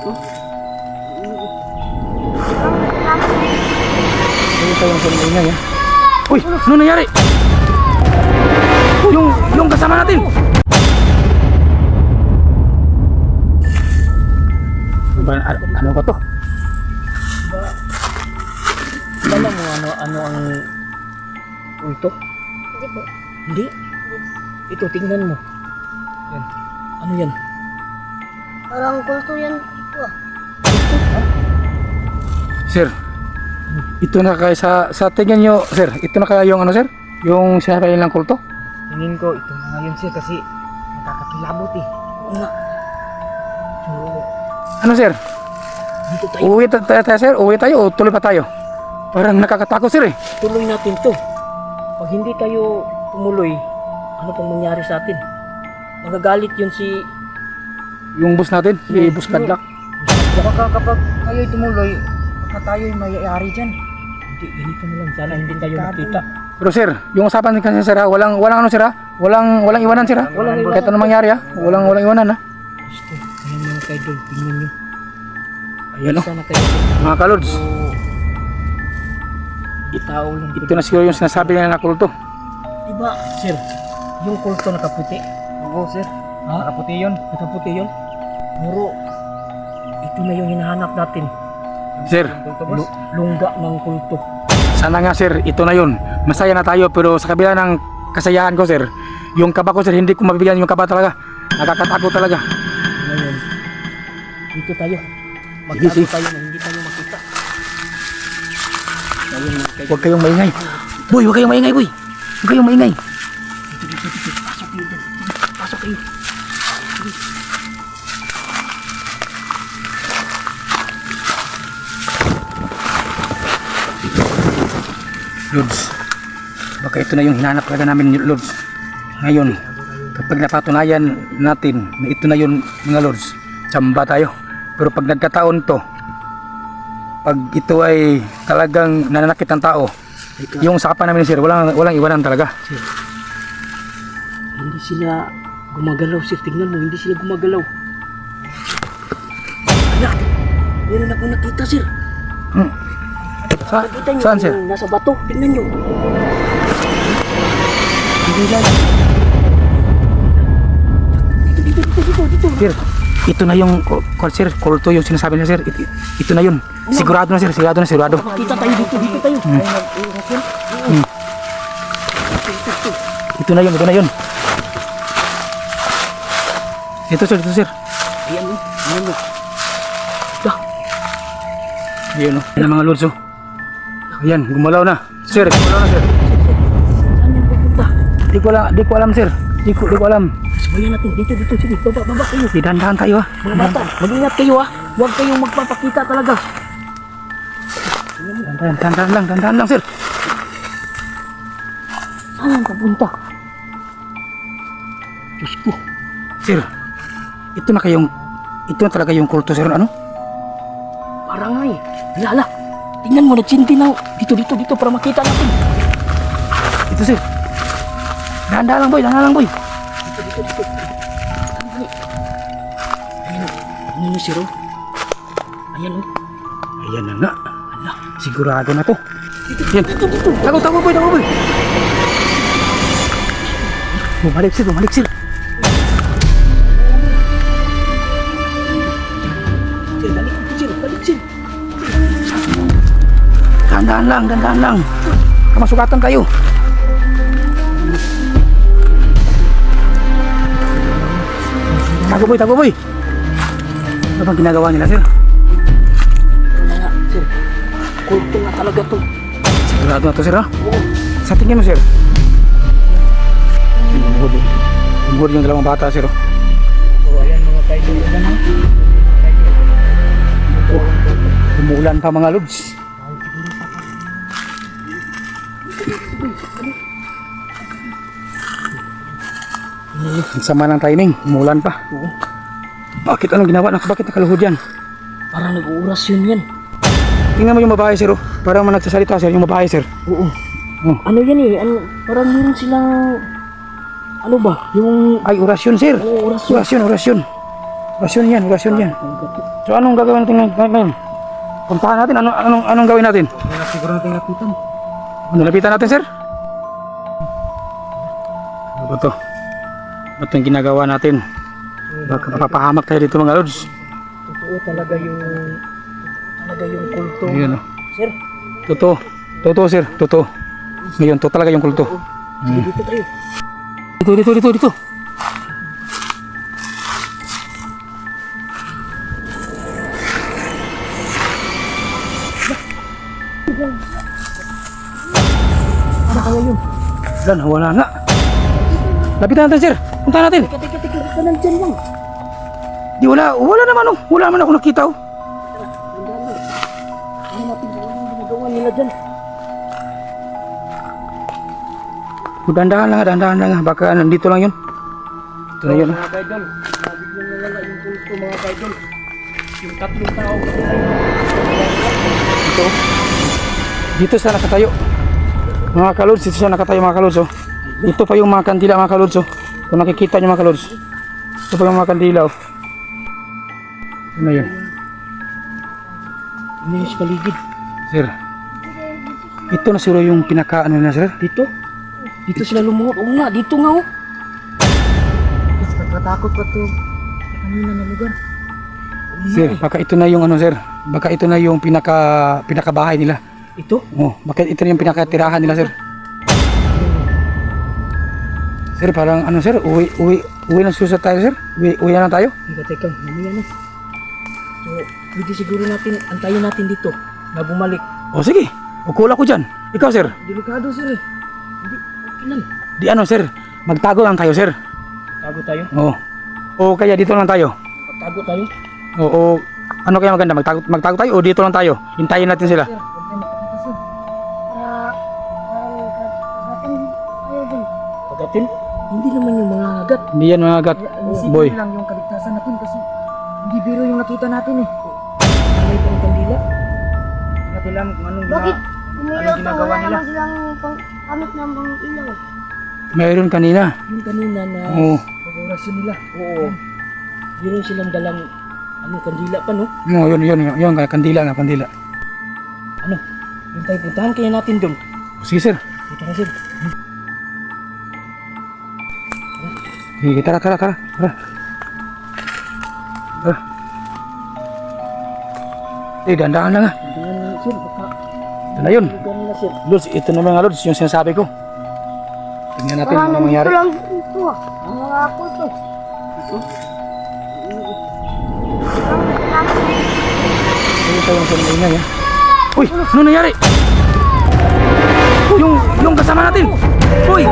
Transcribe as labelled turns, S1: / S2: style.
S1: Ano tayong sumingay ha? Uy! Ano nangyari? Yung kasama natin! Ano ba to?
S2: Alam mo ano ang kulto?
S3: Hindi po.
S2: Hindi? Ito, tingnan mo. Yan. Ano yan?
S3: Parang kulto yan po ah.
S1: Sir, ito na kaya sa tingin nyo, sir, ito na kaya yung ano, sir? Yung sinabi nilang kulto?
S2: Tingin ko, ito na nga yun sir kasi nakakakilabot eh. Oo nga. So,
S1: Ano, sir?
S2: dito tayo.
S1: Uwi tayo, sir? Uwi tayo o tuloy pa tayo? Parang nakakatakot, sir eh.
S2: Tuloy natin to. Pag hindi tayo tumuloy, ano pang mangyari sa atin? Magagalit yun si...
S1: Yung bus natin, si Bus Kadlak.
S2: Baka kapag tayo'y tumuloy, baka tayo'y mayayari dyan. Hindi, ganito na lang. Sana hindi tayo makita.
S1: Pero sir, yung usapan kasi sir ha, walang ano sir ha? Walang iwanan sir ha?
S2: Walang iwanan.
S1: Kahit anong mangyari ha? Walang iwanan ha?
S2: Gusto, ayan mga kaidol, tingnan nyo.
S1: Ayan o,
S2: Sana kayo.
S1: mga kalods.
S2: Itao lang.
S1: Ito na siguro yung sinasabi nila na kulto.
S2: Diba, sir, yung kulto nakaputi.
S4: Oo, sir.
S2: Ha?
S4: Nakaputi yun.
S2: Nakaputi yun. Puro, ito na yung hinahanap natin.
S1: Sir,
S4: Kulto, boss.
S2: Lungga ng kulto.
S1: sana nga sir, ito na yun. Masaya na tayo pero sa kabila ng kasayahan ko sir, yung kaba ko sir, hindi ko mabibigyan yung kaba talaga. Nakakatakot talaga.
S2: Ngayon, dito tayo.
S1: Sige,
S2: Magtago
S1: sige.
S2: tayo na hindi tayo makita. Ngayon, mga kaidol.
S1: Huwag kayong maingay. Boy, huwag kayong maingay boy. Huwag kayong maingay.
S2: Dito. Pasok kayo dyan. Pasok kayo.
S1: Lods, baka ito na yung hinanap talaga namin Lods. Ngayon, kapag napatunayan natin na ito na yun mga Lods, tsamba tayo. Pero pag nagkataon to, pag ito ay talagang nananakit ng tao, yung sakapan namin sir, walang iwanan talaga.
S2: Sir, hindi sila gumagalaw, sir. Tingnan mo, hindi sila gumagalaw. Ala, meron akong nakita, sir.
S1: Hmm.
S2: Nakita nyo,
S1: Saan sir?
S2: yung nasa bato. Tingnan nyo.
S1: Hindi lang.
S2: Dito.
S1: Sir, ito na yung sir, kulto yung sinasabi niya sir. Ito na yun. Sigurado na sir, sigurado na sigurado.
S2: Makita tayo dito tayo.
S1: Ito na yun. Ito sir.
S2: Ayan mo, ayan mo. Dah,
S1: Ayan o. Ayan ang mga Lods o. Ayan, gumalaw na. Sir, gumalaw na sir.
S2: saan yan pupunta?
S1: Di ko alam sir. Di ko alam.
S2: Sabayan natin, dito. Sige, baba kayo.
S1: Dahan-dahan tayo ha.
S2: Mga bata, mag-ingat kayo ha. Huwag kayong magpapakita talaga.
S1: Dahan-dahan lang sir.
S2: Saan yan papunta? Diyos ko.
S1: Sir, ito na talaga yung kulto sir, ano?
S2: Parang nga eh. Lala, tingnan mo, nagsinti ng... Dito, para makita natin.
S1: Ito sir. Dahan-dahan lang boy.
S2: Dito. Ayan o, sir, oh. Ayan o.
S1: Ayan na nga.
S2: Ala,
S1: Sigurado na to. Yan.
S2: dito.
S1: Tago boy. Bumalik sir.
S2: Sir, balik, sir.
S1: Dahan-dahan lang. Kamasukatan kayo. Tago boy. Ano bang ginagawa nila sir?
S2: Ano nga, sir. Kulto na talaga to.
S1: Sigurado na to sir ha?
S2: Oo.
S1: Sa tingin mo sir? Lumuhod yung dalawang bata sir.
S2: So, ayan mga kaidol.
S1: Umuulan pa mga Lods. Ang sama ng timing, umuulan pa.
S2: Oo.
S1: Bakit anong ginawa? Bakit nakaluhod yan?
S2: Parang nag-uurasyon yan.
S1: Tingnan mo yung babae sir oh. Parang nagsasalita sir, yung babae sir.
S2: Oo.
S1: Oh.
S2: Ano yan eh? Parang meron silang... Ano ba? Yung...
S1: Ay, orasyon sir.
S2: Ano, orasyon.
S1: Orasyon. Orasyon yan, orasyon yan. So anong gagawin natin ngayon? Puntahan natin, anong gawin natin?
S2: Siguro natin lapitan.
S1: Ano, lapitan natin, sir? Ano ba to? Ba't yung ginagawa natin? Baka mapapahamak tayo dito mga lods.
S2: Totoo talaga yung kulto.
S1: Ayun o.
S2: Sir,
S1: Totoo. Totoo, sir. Totoo. Ngayon, to talaga yung kulto.
S2: sige dito tayo.
S1: Dito.
S2: Ano kaya yun?
S1: Wala nga. Lapitan natin, sir. Punta natin.
S2: Teka, ka nandyan lang.
S1: Di wala naman oh. Wala naman ako nakita oh.
S2: Ano natin kung anong ginagawa nila dyan?
S1: Dahan-dahan lang nga. Baka nandito lang yun. Ito na yun.
S2: Mga kaidol, biglang nawala yung kulto mga kaidol. Yung tatlong tao.
S1: Ito. Dito siya nakatayo. Mga kalods, dito siya nakatayo mga kalods oh. Ito pa yung mga kandila mga kalods oh. Kung nakikita nyo mga kalods. Ito pa yung mga kandila oh. Ito na yun.
S2: Ano yung paligid?
S1: Sir. Ito na siguro yung pinaka ano na sir.
S2: Dito? Dito sila lumuhot. Oo nga, dito nga oh. Kasi natatakot pa to. Sa kanina na lugar.
S1: Sir, baka ito na yung ano sir. Baka ito na yung pinakabahay nila.
S2: Ito?
S1: Oh, baka ito na yung pinakatirahan nila sir. Sir, parang ano sir, uwi na susunod tayo sir. Uwi na lang tayo.
S2: Teka, mamaya na. So, pwede siguro natin, antayin natin dito na bumalik.
S1: O sige, ukula ko dyan. Ikaw sir,
S2: Delikado sir eh. Hindi, okay lang.
S1: di ano sir, magtago lang tayo sir.
S2: Tago tayo?
S1: Oo. O kaya dito lang tayo.
S2: Tago tayo?
S1: O ano kaya maganda, magtago tayo o dito lang tayo? Hintayin natin sila.
S2: Sir, huwag na makakita sir.
S3: Kagatin tayo dun.
S2: Kagatin? Hindi naman yung mga agat.
S1: Hindi yan mga gat, boy.
S2: lang yung kaligtasan natin kasi hindi biro yung nakita natin eh. May pang kandila. Natin lang kung anong
S3: Bakit? Umilaw to,
S2: ginagawa
S3: wala
S2: nila?
S3: naman silang kamit ng pang ilaw.
S1: Mayroon kanina.
S2: Yung kanina na
S1: Oo.
S2: pag-orasyon nila. Oo. Meron silang dalang kandila pa no?
S1: No, yun, kandila nga, kandila.
S2: Ano? Yung tayo puntahan kaya natin doon.
S1: Sige sir.
S2: Punta na sir.
S1: Sige, tara. Tara. Dandahan lang ha.
S2: Puntahan na sir. Baka
S1: Ito na yun.
S2: lugar nila sir.
S1: Lods, ito na mga lods, yung sinasabi ko. Tingnan natin
S3: Parang
S1: ano mangyari.
S3: ito lang ito ah. Ang mga kulto.
S1: Ayun tayo sa ingay ha. Uy, ano nangyari? Yung kasama natin. Uy,